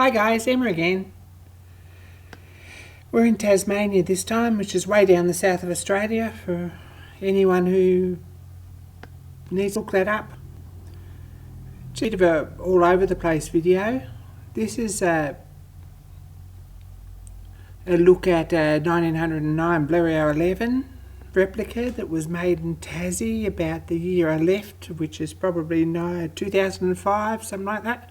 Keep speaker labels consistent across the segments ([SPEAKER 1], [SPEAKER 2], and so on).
[SPEAKER 1] Hi guys, Emma again. We're in Tasmania this time, which is way down the south of Australia for anyone who needs to look that up. It's a bit of a all over the place video. This is a look at a 1909 Blériot 11 replica that was made in Tassie about the year I left, which is probably 2005, something like that.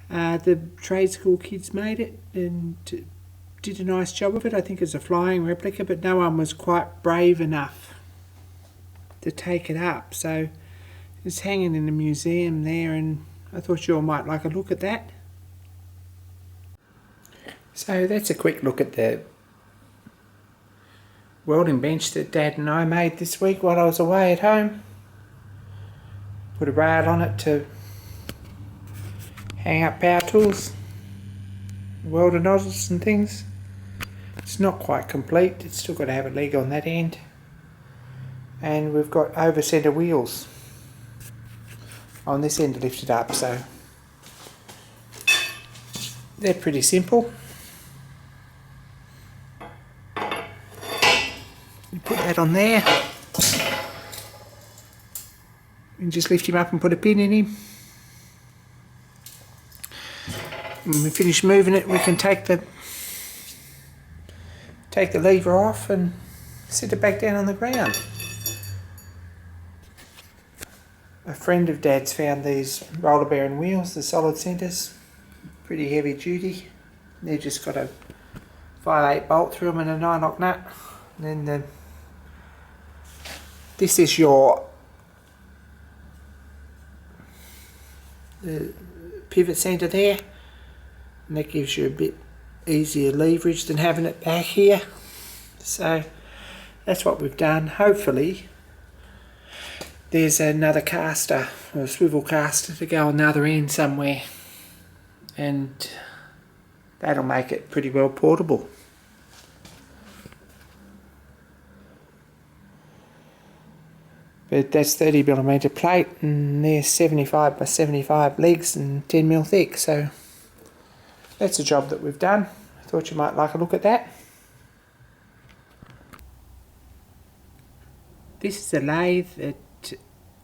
[SPEAKER 1] The trade school kids made it and did a nice job of it. I think it's a flying replica, but no one was quite brave enough to take it up. So it's hanging in a museum there, and I thought you all might like a look at that. So that's a quick look at the welding bench that Dad and I made this week while I was away at home. Put a rail on it to hang up power tools, welder nozzles and things. It's not quite complete, it's still got to have a leg on that end. And we've got over centre wheels on this end to lift it up, so they're pretty simple. You put that on there and just lift him up and put a pin in him. When we finish moving it, we can take the lever off and sit it back down on the ground. A friend of Dad's found these roller bearing wheels, the solid centres, pretty heavy duty. They've just got a 5/8 bolt through them and a 9-lock nut. And then this is your pivot centre there. And that gives you a bit easier leverage than having it back here. So that's what we've done. Hopefully there's another caster, or a swivel caster, to go on the other end somewhere, and that'll make it pretty well portable. But that's 30mm plate, and they're 75 by 75 legs and 10mm thick, so that's a job that we've done. I thought you might like a look at that. This is a lathe that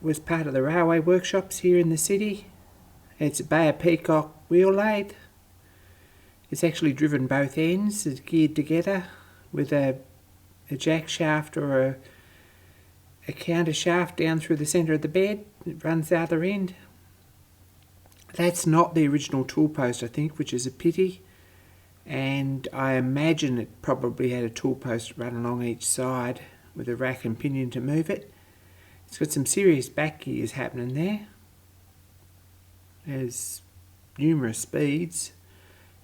[SPEAKER 1] was part of the railway workshops here in the city. It's a Bay of Peacock wheel lathe. It's actually driven both ends. It's geared together with a jack shaft or a counter shaft down through the centre of the bed. It runs the other end. That's not the original tool post, I think, which is a pity, and I imagine it probably had a tool post run along each side with a rack and pinion to move it. It's got some serious back gears happening there. There's numerous speeds.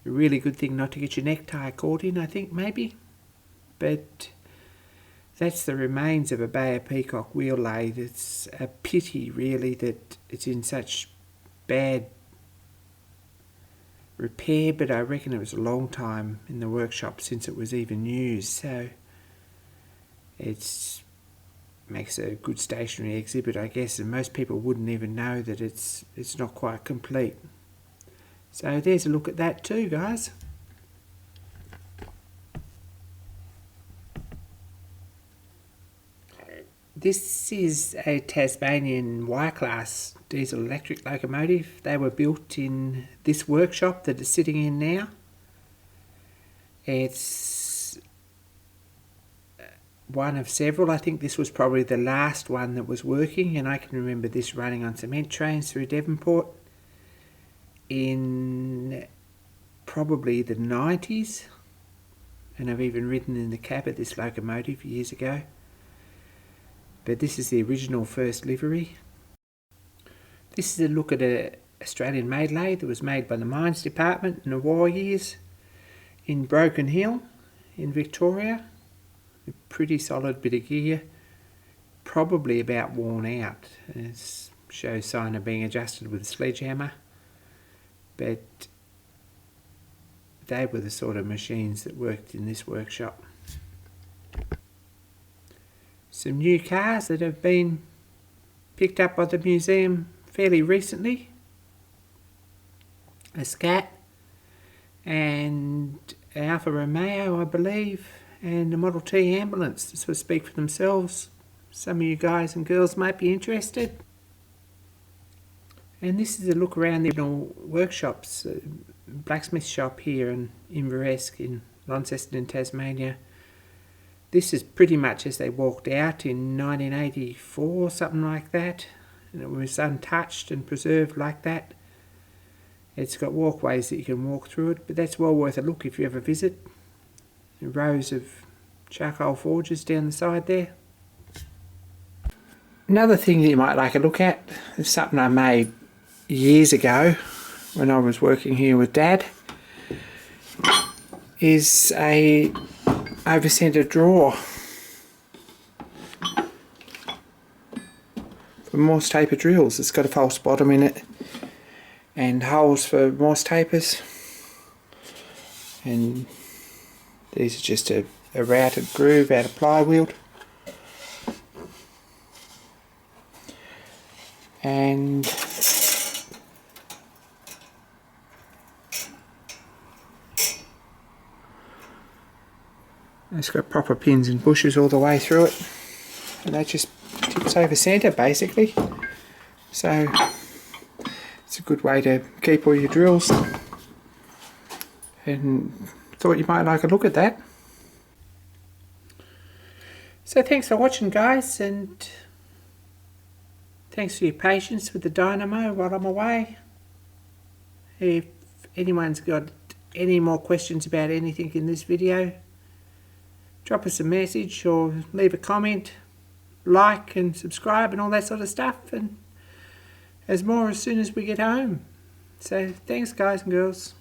[SPEAKER 1] A really good thing not to get your necktie caught in, I think, maybe. But that's the remains of a Bay of Peacock wheel lathe. It's a pity, really, that it's in such bad repair, but I reckon it was a long time in the workshop since it was even used, so it makes a good stationary exhibit, I guess, and most people wouldn't even know that it's not quite complete. So there's a look at that too, guys. This is a Tasmanian Y-class diesel electric locomotive. They were built in this workshop that it's sitting in now. It's one of several. I think this was probably the last one that was working, and I can remember this running on cement trains through Devonport in probably the 90s, and I've even ridden in the cab of this locomotive years ago. But this is the original first livery. This is a look at an Australian made lathe that was made by the Mines Department in the war years in Broken Hill in Victoria. A pretty solid bit of gear, probably about worn out. It shows sign of being adjusted with a sledgehammer, but they were the sort of machines that worked in this workshop. Some new cars that have been picked up by the museum fairly recently. A Scat and an Alfa Romeo, I believe, and a Model T ambulance. This will speak for themselves. Some of you guys and girls might be interested. And this is a look around the original workshops, blacksmith shop here in Inveresk in Launceston in Tasmania. This is pretty much as they walked out in 1984, something like that. And it was untouched and preserved like that. It's got walkways that you can walk through it, but that's well worth a look if you ever visit. Rows of charcoal forges down the side there. Another thing that you might like a look at is something I made years ago when I was working here with Dad. Is a over-centre drawer for Morse taper drills. It's got a false bottom in it and holes for Morse tapers, and these are just a routed groove out of plywood. And it's got proper pins and bushes all the way through it, and that just tips over centre basically. So it's a good way to keep all your drills, and thought you might like a look at that. So thanks for watching, guys, and thanks for your patience with the dynamo while I'm away. If anyone's got any more questions about anything in this video, drop us a message or leave a comment, like and subscribe and all that sort of stuff, and there's more as soon as we get home. So thanks, guys and girls.